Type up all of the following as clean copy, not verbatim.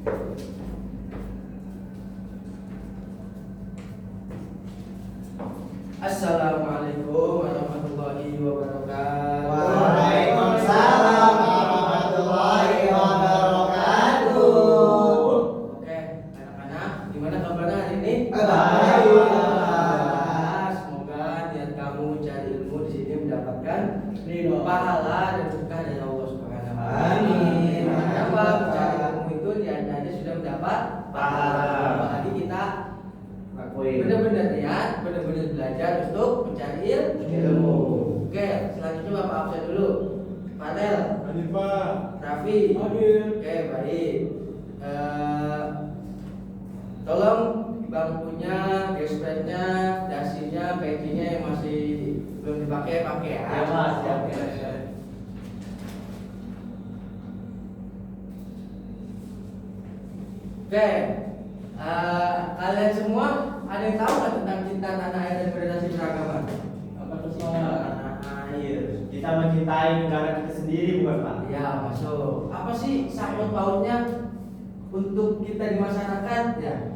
Assalamualaikum warahmatullahi wabarakatuh. Waalaikumsalam warahmatullahi wabarakatuh. Oke, anak-anak, gimana kabarnya hari ini? Alhamdulillah. Semoga niat kamu cari ilmu di sini mendapatkan pahala dan berkah dari Allah Subhanahu wa taala. Amin. Kenapa mencari ilmu itu niatnya sudah mendapat pahala. Apalagi kita benar-benar niat, benar-benar belajar untuk mencari ilmu. Oke, selanjutnya Bapak absen dulu. Fadel, Hadir Pak. Raffi, Hadir. Oke, baik. Tolong bangkunya, gespernya, dasinya, pecinya yang masih belum dipakai ya. Ya, Mas, ya. Oke, kalian semua ada yang tahu nggak tentang cinta tanah air dan federasi beragama? Apa tuh Tanah air. Kita mencintai negara kita sendiri, bukan Pak? Ya, masuk. Apa sih sangkut pautnya untuk kita di masyarakat ya?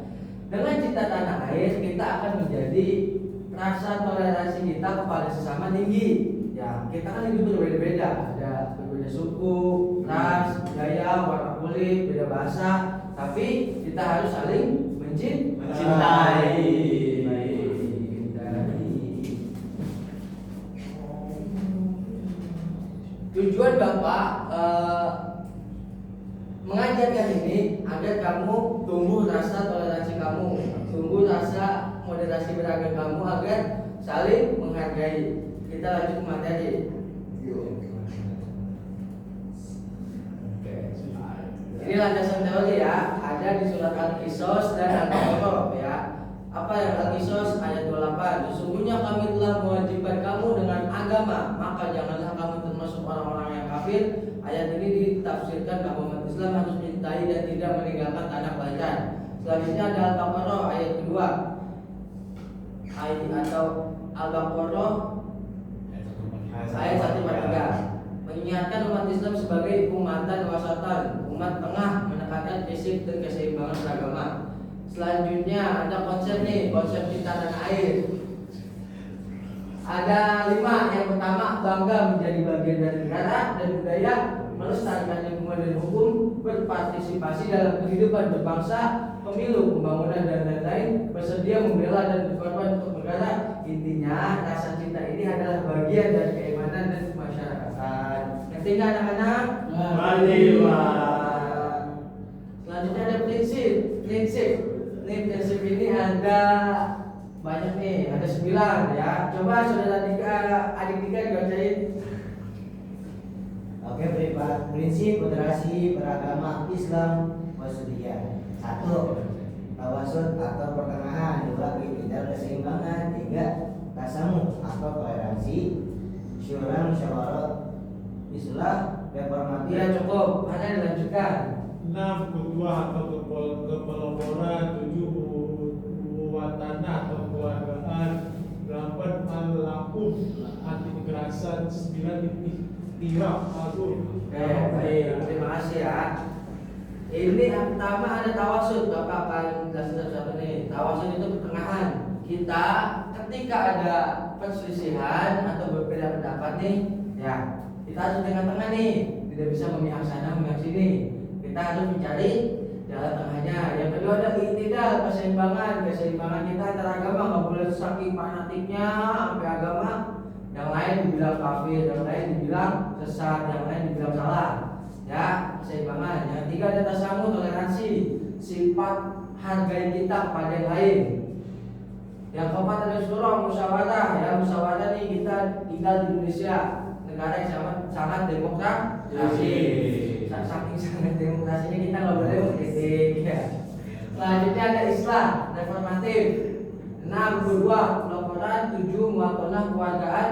Dengan cinta tanah air kita akan menjadi rasa toleransi kita kepada sesama tinggi. Ya, kita kan hidup berbeda-beda, ada berbeda suku, ras, budaya, warna kulit, beda bahasa, tapi kita harus saling mencintai. Tujuan Bapak mengajarkan ini agar kamu tumbuh rasa toleransi kamu, tumbuh rasa moderasi beragam kamu agar saling menghargai. Kita lanjut ke materi. Ini landasan teori ya, ada di surat Al-Qisas dan Al-Baqarah ya. Apa yang Al-Qisas ayat 28? Sesungguhnya kami telah mewajibkan kamu dengan agama, maka janganlah kamu termasuk orang-orang yang kafir. Ayat ini ditafsirkan bahwa umat Islam harus mencintai dan tidak meninggalkan tanah kelahiran. Selanjutnya ada Al-Baqarah ayat kedua. Ayat atau Al-Baqarah ayat 143 mengingatkan umat Islam sebagai umatan wasatan, umat tengah menekankan prinsip dan keseimbangan beragama. Selanjutnya ada konsep cinta tanah air. Ada 5. Yang pertama, bangga menjadi bagian dari negara dan budaya, melestarikan lingkungan dan hukum, berpartisipasi dalam kehidupan berbangsa, pemilu, pembangunan dan lain-lain, bersedia membela dan berkorban untuk negara. Intinya rasa cinta ini adalah bagian dari keimanan dan kemasyarakatan. Ngerti nggak anak-anak? Selanjutnya ada prinsip. Nih prinsip ini ada banyak nih, ada 9 ya. Coba saudara adik Dika dibacain. Oke, prinsip moderasi beragama Islam Wasudiyah. 1. Tawasud atau pertengahan. 2. Iktidal keseimbangan. 3. Tasamuh atau toleransi. Syura musyawarah Islah reformatif. Ya cukup, hanya dilanjutkan. 6. Ketua atau kepeloporan. 7. Tanah atau keluargaan. 8. Al-Lakum anti kekerasan. 9. Ikhtiraf. Oke, baik, terima kasih ya. Ini yang pertama ada tawasud. Bapak akan jelaskan satu nih. Tawasud itu pertengahan. Kita ketika ada perselisihan atau berbeda pendapat nih, ya kita harus tengah-tengah nih. Tidak bisa memihak sana memihak sini. Kita harus mencari jalan tengahnya. Yang kedua ada iktidal, keseimbangan kita antara agama. Nggak boleh saking fanatiknya sampai agama yang lain dibilang kafir, yang lain dibilang sesat, yang lain dibilang salah. Ya, keseimbangan. Yang tiga ada tasamuh, toleransi, sifat hargai kita kepada yang lain. Yang keempat ada syura, musyawarah. Ya, musyawarah nih kita tinggal di Indonesia, negara yang sangat demokrasi. Saking sangat demokrasinya kita nggak boleh mengkritik. Ya. Selanjutnya ada Islam, reformatif. 6. Kedua, pelaporan. 7. Muakonah, keluargaan.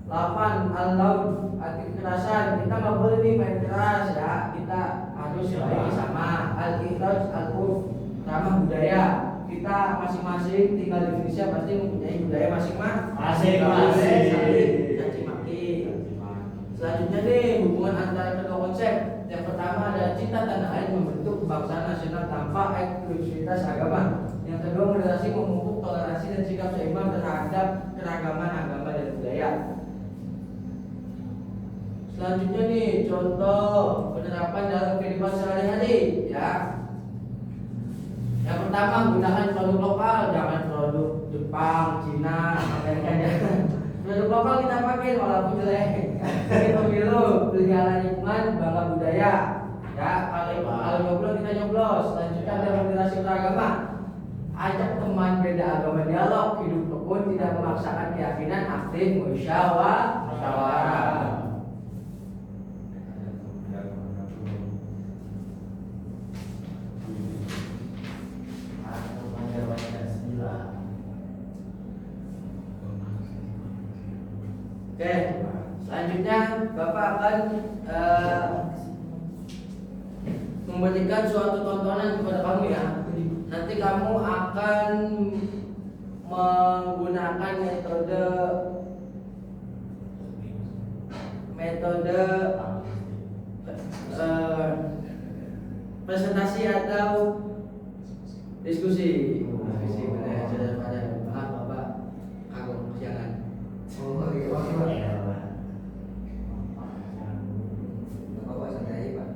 8. Al-laud, anti kekerasan. Kita nggak boleh nih main keras ya. Kita harus baik sama. Al-ikhlas, al-urf, ramah budaya. Kita masing-masing tinggal di Indonesia pasti mempunyai budaya masing-masing. Caci maki. Selanjutnya nih hubungan antara kedua konsep. Yang Yang pertama ada cinta tanah air membentuk kebangsaan nasional tanpa eksklusivitas agama. Yang kedua moderasi memupuk toleransi dan sikap seimbang terhadap keragaman agama dan budaya. Selanjutnya nih contoh penerapan dalam kehidupan sehari-hari ya. Yang pertama gunakan produk lokal, jangan produk Jepang, Cina, Amerika jangan. Produk lokal kita pakai walaupun jelek. Ini pemilu, pelihara lingkungan, bangga budaya. Ya, kalau nyoblos kita nyoblos. Selanjutnya ada moderasi beragama. Ajak teman beda agama dialog, hidup rukun, tidak memaksakan keyakinan, aktif musyawarah. Oke, selanjutnya Bapak akan memberikan suatu tontonan kepada kamu ya. Nanti kamu akan menggunakan metode presentasi atau diskusi. Diskusi benar sudah pada maaf Bapak aku kesiangan. Oh iya, Bapak santai Pak.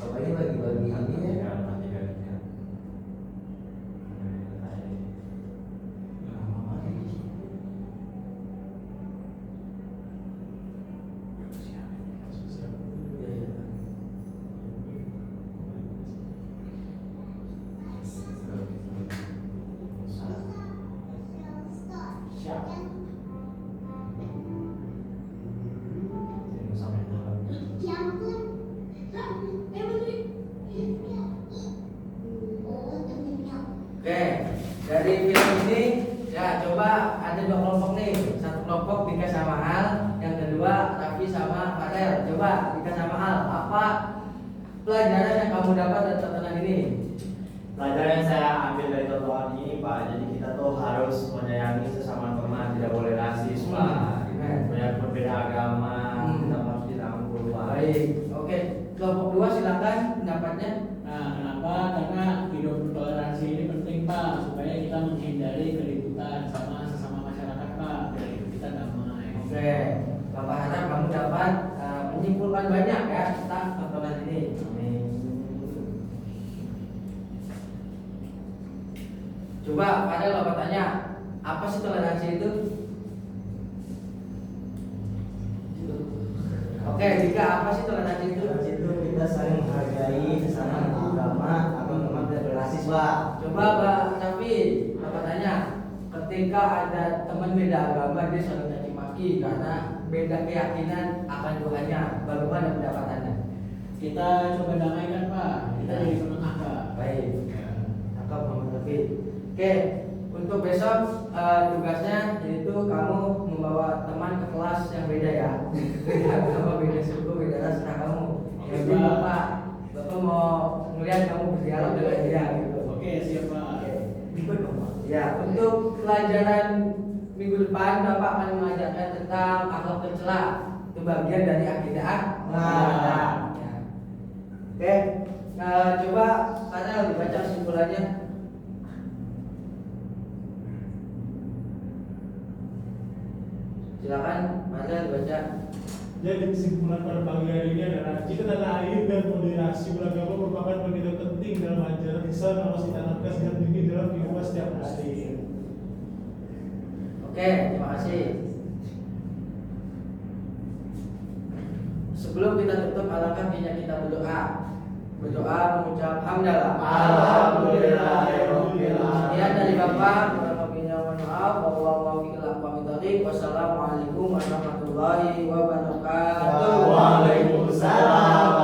Bapak ini bagi-bagi ini ya. Oke, dari film ini ya coba ada dua kelompok nih. Satu kelompok Dika sama Al, yang kedua Raffi sama Farel. Coba Dika sama Al, apa pelajaran yang kamu dapat dari tontonan ini? Pelajaran yang saya ambil dari tontonan ini Pak, jadi kita tuh harus menyayangi sesama teman, tidak boleh rasis Pak. Banyak berbeda agama, kita harus dirangkul Pak. Baik, oke. Kelompok dua silakan pendapatnya. Nah, kenapa? Karena hidup bertoleransi ini penting Pak, supaya kita menghindari keributan sama sesama masyarakat Pak, biar hidup kita damai. Oke, Bapak harap kamu dapat menyimpulkan banyak ya tentang tontonan ini. Coba Farel Bapak tanya, apa sih toleransi itu? Oke, Dika, apa sih toleransi itu? Toleransi itu kita saling menghargai sesama agama atau teman tidak berrasis Pak. Coba Pak Raffi, Bapak tanya, ketika ada teman beda agama dia saling caci maki karena beda keyakinan akan Tuhannya, bagaimana pendapat Anda? Kita coba damaikan Pak, kita jadi penengah Pak. Baik, cakep Muhammad Raffi. Oke, untuk besok tugasnya yaitu kamu membawa teman ke kelas yang beda ya. Beda agama, beda suku, beda ras, nah kamu. Jadi Bapak mau melihat kamu berdialog dengan dia gitu. Oke, siap Pak. Ya, untuk pelajaran minggu depan Bapak akan mengajarkan tentang akhlak tercela. Itu bagian dari akidah. Ya. Oke, coba Farel dibaca kesimpulannya. Silakan Farel dibaca. Jadi kesimpulan pada pagi hari ini adalah cinta tanah air dan moderasi beragama merupakan bagian penting dalam ajaran Islam yang harus ditanamkan sejak dini dalam kehidupan setiap muslim. Oke, terima kasih. Sebelum kita tutup, alangkah baiknya kita berdoa. Berdoa mengucap hamdalah. Alhamdulillahirabbil alamin. Sekian dari Bapak, mohon maaf. Wassalamualaikum warahmatullahi wabarakatuh. Waalaikumsalam